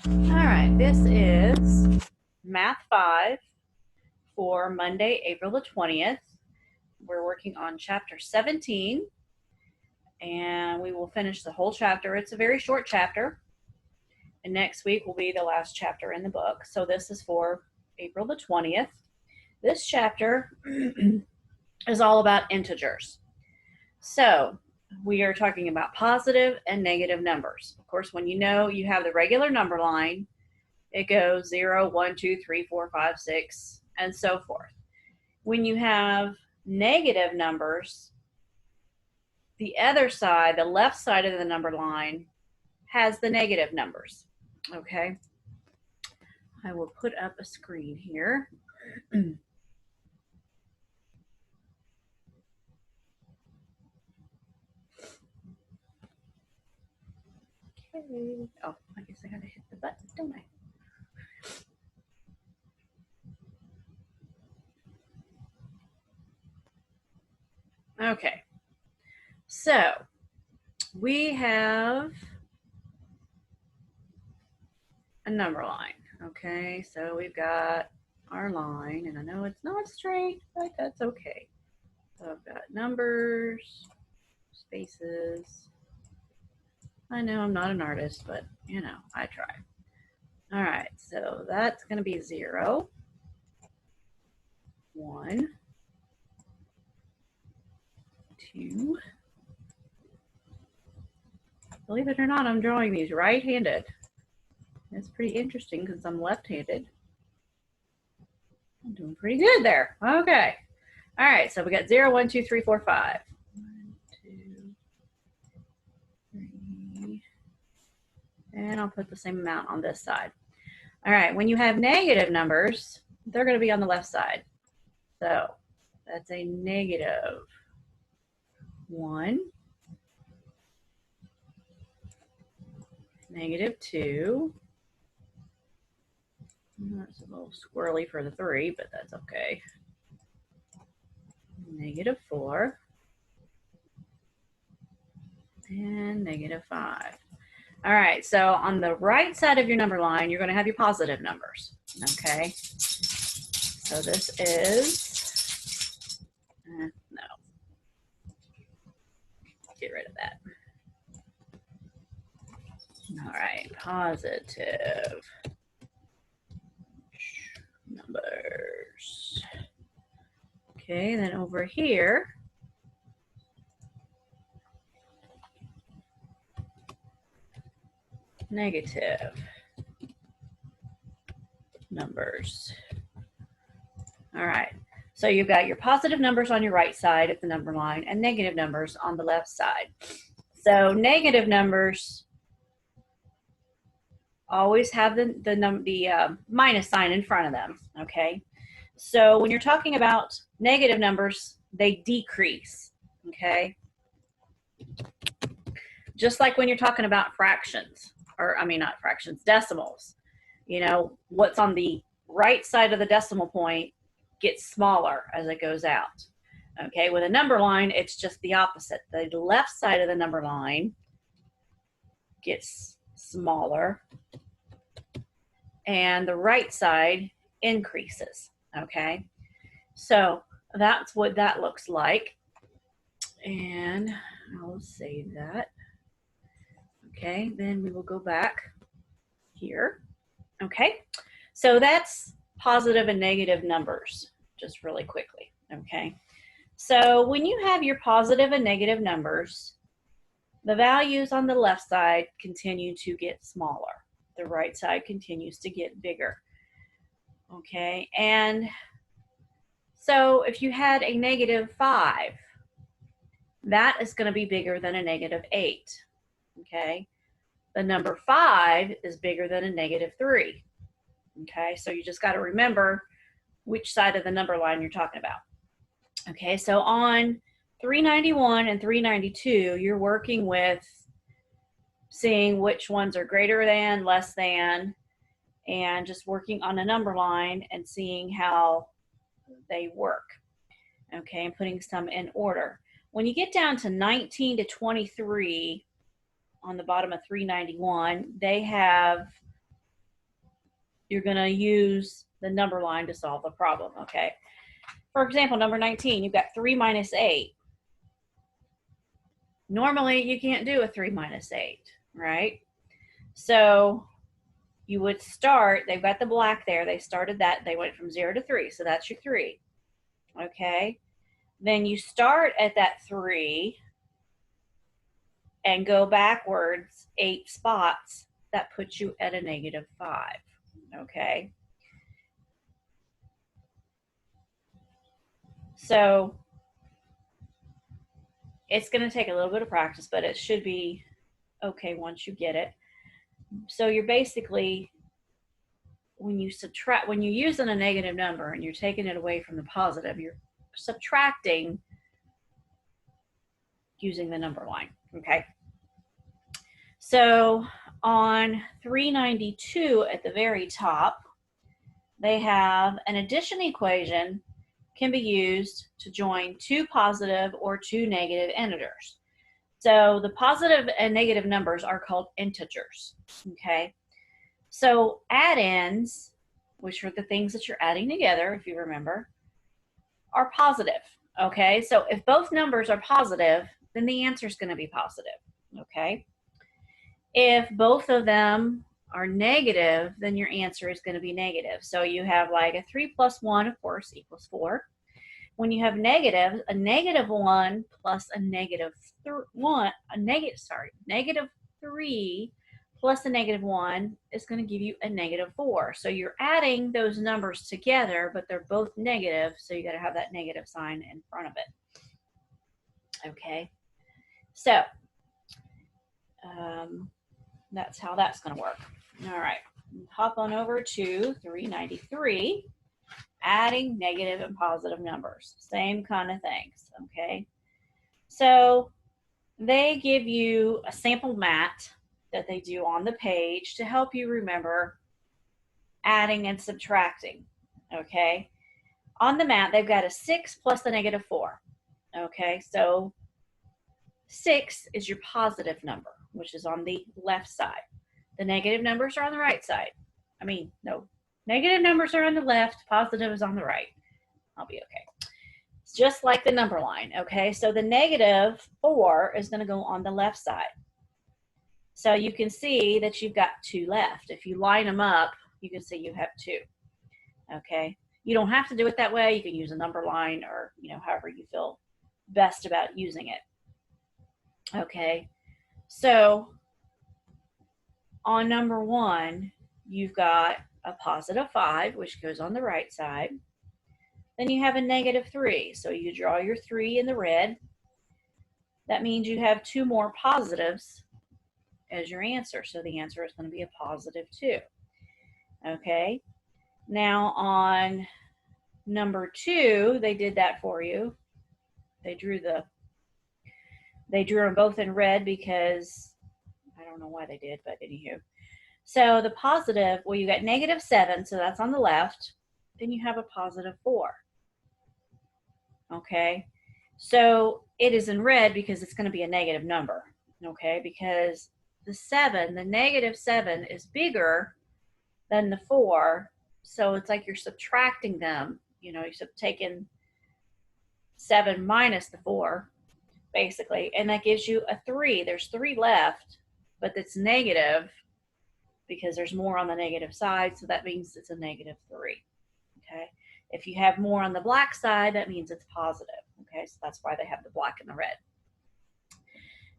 All right, this is Math 5 for Monday, April the 20th. We're working on chapter 17, and we will finish the whole chapter. It's a very short chapter, and next week will be the last chapter in the book. So this is for April the 20th. This chapter is all about integers. So we are talking about positive and negative numbers. Of course, when you know you have the regular number line, it goes 0, 1, 2, 3, 4, 5, 6, and so forth. When you have negative numbers, the other side, the left side of the number line, has the negative numbers. Okay? I will put up a screen here. Okay. Oh, I guess I gotta hit the button, don't I? Okay, so we have a number line. Okay, so we've got our line, and I know it's not straight, but that's okay. So I've got numbers, spaces. I know I'm not an artist, but you know, I try. All right, so that's going to be 0, 1, 2. Believe it or not, I'm drawing these right-handed. It's pretty interesting because I'm left-handed. I'm doing pretty good there. Okay. All right, so we got 0, 1, 2, 3, 4, 5. 1, 2, 3. And I'll put the same amount on this side. All right, when you have negative numbers, they're going to be on the left side. So that's a negative 1, negative 2. That's a little squirrely for the 3, but that's okay. Negative 4. And negative 5. All right, so on the right side of your number line, you're going to have your positive numbers. Okay, so this is, no, get rid of that. All right, positive numbers. Okay, then over here, negative numbers. All right, so you've got your positive numbers on your right side of the number line and negative numbers on the left side. So negative numbers always have the minus sign in front of them, okay? So when you're talking about negative numbers, they decrease, okay? Just like when you're talking about fractions, or I mean not fractions, decimals. You know, what's on the right side of the decimal point gets smaller as it goes out. Okay, with a number line, it's just the opposite. The left side of the number line gets smaller, and the right side increases. Okay, so that's what that looks like. And I'll save that. Okay, then we will go back here. Okay, so that's positive and negative numbers, just really quickly. Okay, so when you have your positive and negative numbers, the values on the left side continue to get smaller. The right side continues to get bigger. Okay, and so if you had a negative 5, that is going to be bigger than a negative 8. Okay, the number 5 is bigger than a negative 3. Okay, so you just got to remember which side of the number line you're talking about. Okay, so on 391 and 392, you're working with seeing which ones are greater than, less than, and just working on a number line and seeing how they work. Okay, and putting some in order. When you get down to 19 to 23 on the bottom of 391, they have you're going to use the number line to solve the problem, okay? For example, number 19, you've got 3 minus 8. Normally, you can't do a 3 minus 8, right? So you would start, they've got the black there, they started that, they went from 0 to 3, so that's your 3, okay? Then you start at that 3 and go backwards 8 spots. That puts you at a negative 5, okay? So it's going to take a little bit of practice, but it should be okay once you get it. So you're basically, when you subtract, when you're using a negative number and you're taking it away from the positive, you're subtracting using the number line, okay? So on 392 at the very top, they have an addition equation can be used to join 2 positive or 2 negative integers. So the positive and negative numbers are called integers, okay? So add-ins, which are the things that you're adding together, if you remember, are positive, okay? So if both numbers are positive, then the answer is going to be positive, okay? If both of them are negative, then your answer is going to be negative. So you have like a 3 plus 1, of course, equals 4. When you have negative, a negative 1 plus a negative 3 plus a negative 1 is going to give you a negative 4. So you're adding those numbers together, but they're both negative, so you got to have that negative sign in front of it. Okay, so that's how that's going to work. All right, hop on over to 393. Adding negative and positive numbers, same kind of things, okay? So they give you a sample mat that they do on the page to help you remember adding and subtracting, okay? On the mat, they've got a 6 plus a negative 4, okay? So 6 is your positive number, which is on the left side. The negative numbers are on the right side. No. Negative numbers are on the left, positive is on the right. I'll be okay. It's just like the number line, okay? So the negative 4 is going to go on the left side. So you can see that you've got 2 left. If you line them up, you can see you have 2, okay? You don't have to do it that way. You can use a number line or, however you feel best about using it, okay? So on number 1, you've got a positive 5, which goes on the right side. Then you have a negative 3. So you draw your 3 in the red. That means you have 2 more positives as your answer. So the answer is going to be a positive 2. Okay. Now on number 2, they did that for you. They drew them both in red because I don't know why they did, but anywho. So the positive, well, you got negative 7, so that's on the left. Then you have a positive 4. Okay, so it is in red because it's going to be a negative number. Okay, because the negative 7 is bigger than the 4, so it's like you're subtracting them. You're taking 7 minus the 4, basically, and that gives you a 3. There's 3 left, but it's negative because there's more on the negative side, so that means it's a negative 3, okay? If you have more on the black side, that means it's positive, okay? So that's why they have the black and the red.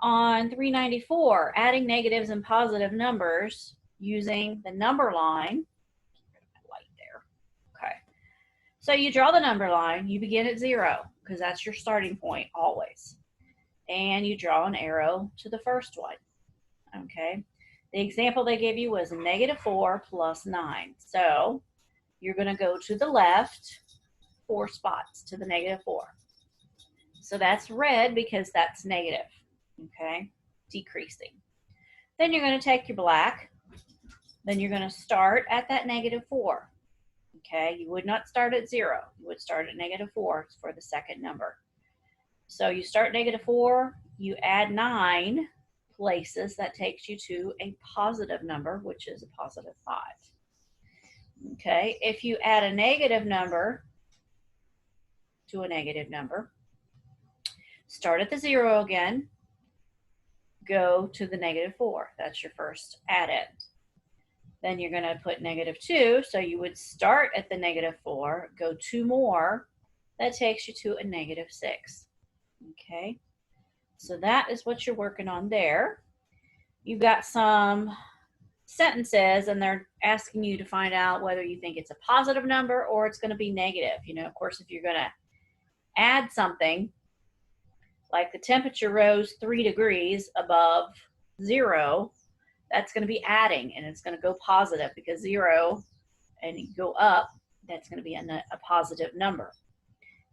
On 394, adding negatives and positive numbers using the number line. Light there, okay? So you draw the number line, you begin at 0, because that's your starting point always. And you draw an arrow to the first one, okay? The example they gave you was negative 4 plus 9. So you're going to go to the left 4 spots to the negative 4. So that's red because that's negative, okay, decreasing. Then you're going to take your black. Then you're going to start at that negative 4, okay? You would not start at 0. You would start at negative 4 for the second number. So you start negative 4, you add 9 places, that takes you to a positive number, which is a positive 5. Okay, if you add a negative number to a negative number, start at the 0 again, go to the -4. That's your first add-in. Then you're going to put -2, so you would start at the -4, go 2 more, that takes you to a -6. Okay, so that is what you're working on there. You've got some sentences and they're asking you to find out whether you think it's a positive number or it's going to be negative. You know, of course, if you're going to add something like the temperature rose 3 degrees above 0, that's going to be adding and it's going to go positive because 0 and you go up, that's going to be a positive number.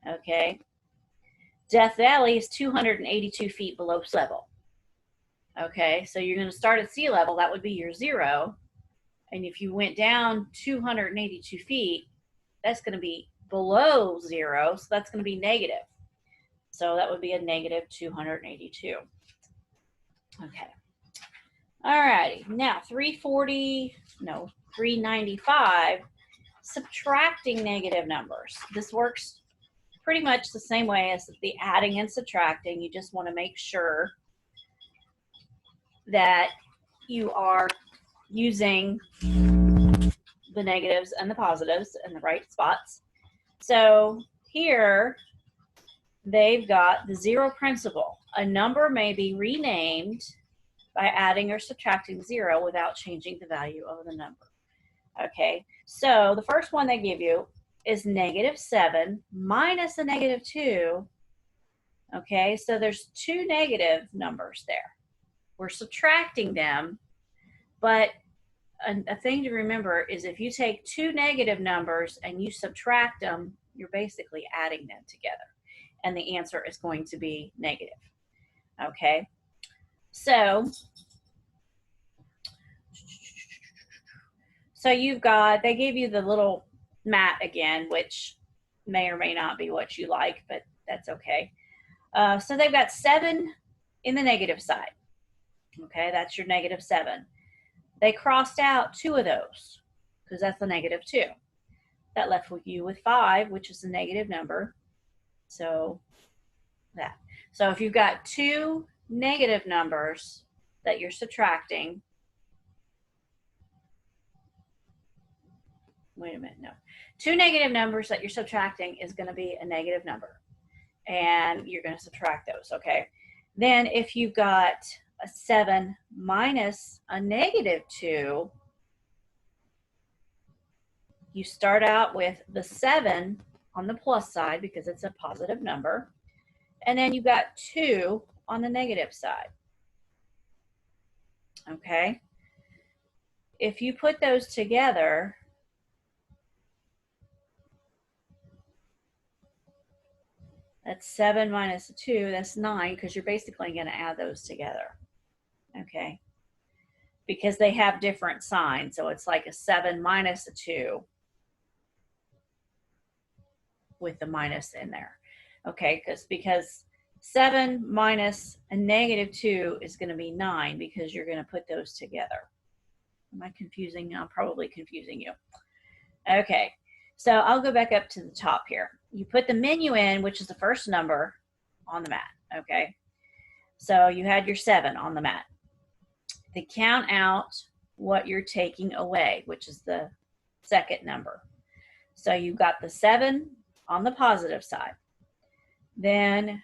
Okay. Death Valley is 282 feet below sea level. Okay, so you're going to start at sea level, that would be your 0. And if you went down 282 feet, that's going to be below 0, so that's going to be negative. So that would be a -282. Okay. All righty. Now 395, subtracting negative numbers. This works pretty much the same way as the adding and subtracting. You just want to make sure that you are using the negatives and the positives in the right spots. So here they've got the 0 principle. A number may be renamed by adding or subtracting 0 without changing the value of the number. Okay, so the first one they give you is -7 minus a -2. Okay, so there's 2 negative numbers there. We're subtracting them, but a thing to remember is if you take 2 negative numbers and you subtract them, you're basically adding them together. And the answer is going to be negative. Okay, so you've got, they gave you the little mat again, which may or may not be what you like, but that's okay. So they've got 7 in the negative side. Okay, that's your -7. They crossed out 2 of those because that's the -2. That left you with 5, which is a negative number. So that. So if you've got 2 negative numbers that you're subtracting, wait a minute, no. 2 negative numbers that you're subtracting is going to be a negative number. And you're going to subtract those, okay? Then if you've got a 7 minus a -2, you start out with the 7 on the plus side because it's a positive number, and then you've got 2 on the negative side. Okay? If you put those together, that's 7 minus 2, that's 9, because you're basically going to add those together. Okay? Because they have different signs, so it's like a 7 minus a 2 with the minus in there. Okay, because 7 minus a -2 is going to be 9 because you're going to put those together. Am I confusing? I'm probably confusing you. Okay, so I'll go back up to the top here. You put the menu in, which is the first number on the mat. Okay, so you had your 7 on the mat. They count out what you're taking away, which is the second number. So you've got the 7 on the positive side. Then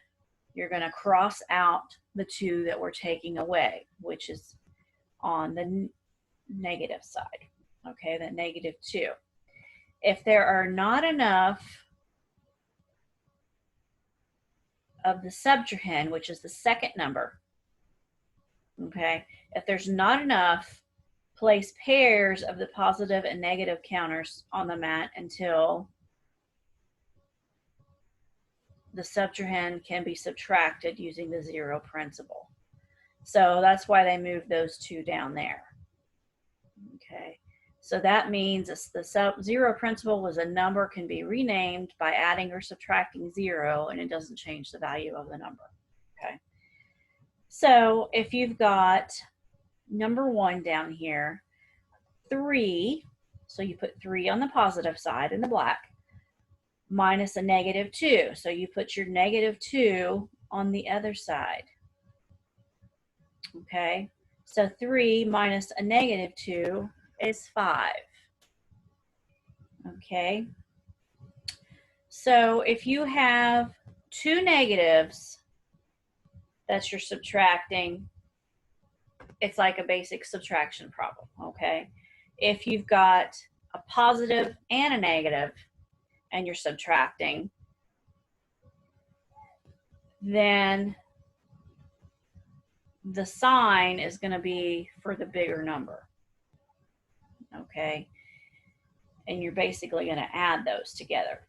you're going to cross out the 2 that we're taking away, which is on the negative side. Okay, the -2. If there are not enough of the subtrahend, which is the second number, okay, if there's not enough, place pairs of the positive and negative counters on the mat until the subtrahend can be subtracted using the 0 principle. So that's why they moved those 2 down there. Okay, so that means the 0 principle was a number can be renamed by adding or subtracting 0, and it doesn't change the value of the number. Okay, so if you've got number 1 down here, 3, so you put 3 on the positive side in the black, minus a negative 2. So you put your negative 2 on the other side. Okay, so 3 minus a negative 2 is 5. Okay, so if you have two negatives that you're subtracting, it's like a basic subtraction problem. Okay, if you've got a positive and a negative and you're subtracting, then the sign is going to be for the bigger number. Okay, and you're basically going to add those together.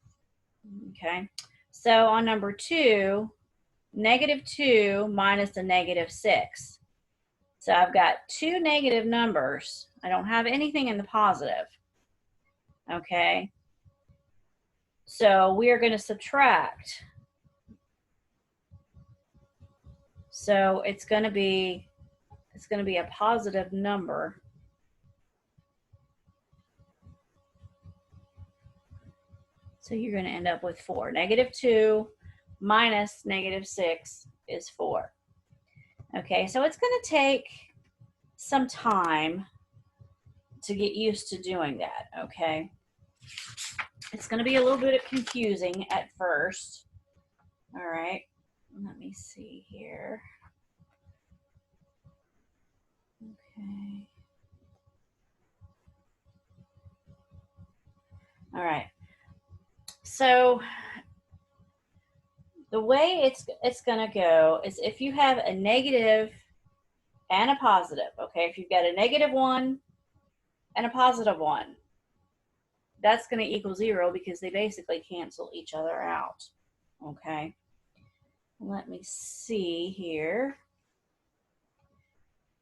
Okay, so on number 2, negative 2 minus a negative 6. So I've got two negative numbers. I don't have anything in the positive. Okay, so we are going to subtract. So it's going to be a positive number. So you're going to end up with 4. Negative 2 minus negative 6 is 4. Okay, so it's going to take some time to get used to doing that, okay? It's going to be a little bit confusing at first. All right, let me see here. Okay. All right. So the way it's going to go is if you have a negative and a positive, okay? If you've got a negative 1 and a positive 1, that's going to equal 0 because they basically cancel each other out, okay? Let me see here.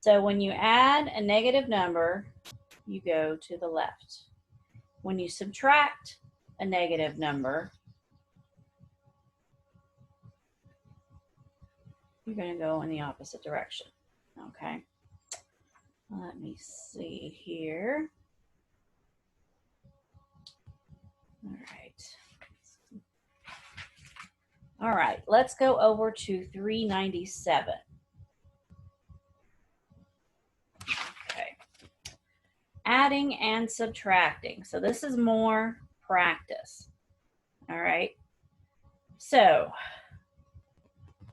So when you add a negative number, you go to the left. When you subtract a negative number, you're going to go in the opposite direction, okay? Let me see here. All right. All right, let's go over to 397. Okay. Adding and subtracting. So this is more practice. All right. So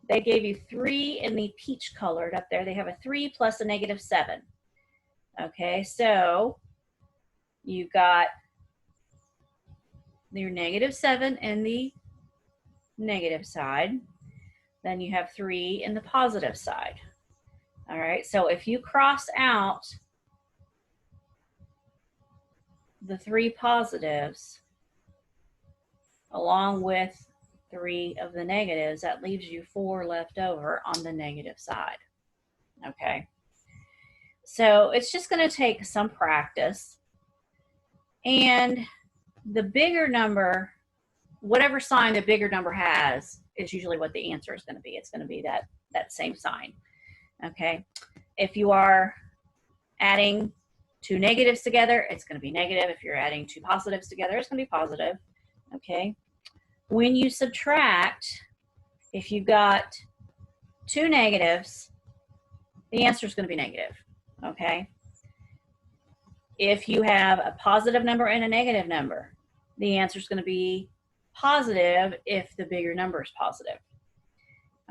they gave you 3 in the peach colored up there. They have a 3 plus a negative 7. Okay, so you got your negative 7 in the negative side. Then you have 3 in the positive side. All right, so if you cross out the 3 positives along with 3 of the negatives, that leaves you 4 left over on the negative side. Okay, so it's just going to take some practice, and the bigger number, whatever sign the bigger number has, is usually what the answer is going to be. It's going to be that same sign. Okay, if you are adding 2 negatives together, it's going to be negative. If you're adding 2 positives together, it's going to be positive. Okay, when you subtract, if you've got 2 negatives, the answer is going to be negative. Okay, if you have a positive number and a negative number, the answer is going to be positive if the bigger number is positive.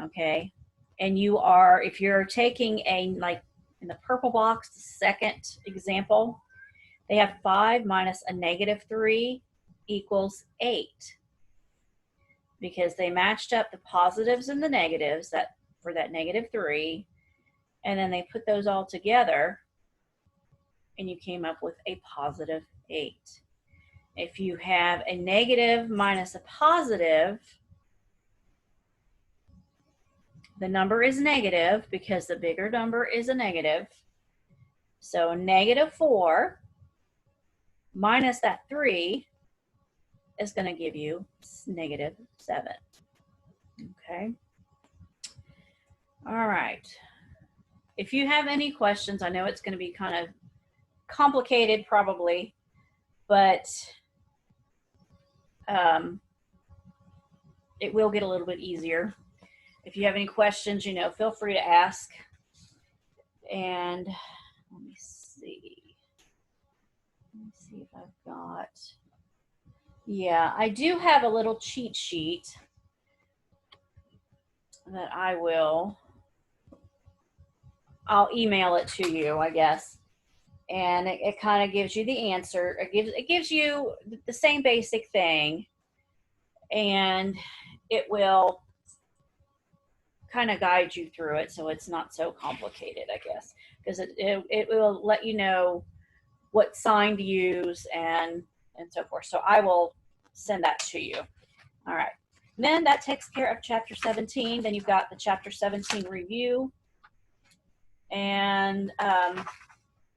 Okay, and if you're taking like in the purple box, the second example, they have 5 minus a negative 3 equals 8, because they matched up the positives and the negatives for that negative 3, and then they put those all together, and you came up with a positive 8. If you have a negative minus a positive, the number is negative because the bigger number is a negative. So negative 4 minus that 3 is going to give you negative 7. Okay. All right. If you have any questions, I know it's going to be kind of complicated probably, but it will get a little bit easier. If you have any questions, feel free to ask. And let me see. Let me see if I've got. Yeah, I do have a little cheat sheet that I'll email it to you, I guess. And it kind of gives you the answer. It gives you the same basic thing, and it will kind of guide you through it so it's not so complicated, I guess, because it will let you know what sign to use and so forth. So I will send that to you. All right. Then that takes care of chapter 17. Then you've got the chapter 17 review. And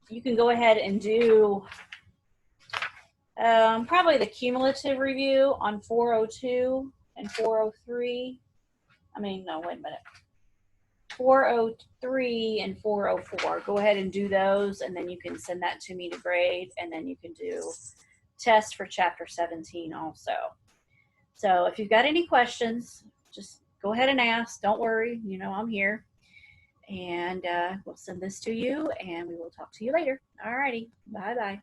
you can go ahead and do probably the cumulative review on 402 and 403. I mean, no, wait a minute. 403 and 404. Go ahead and do those, and then you can send that to me to grade, and then you can do tests for chapter 17 also. So if you've got any questions, just go ahead and ask. Don't worry, I'm here. And we'll send this to you, and we will talk to you later. All righty. Bye-bye.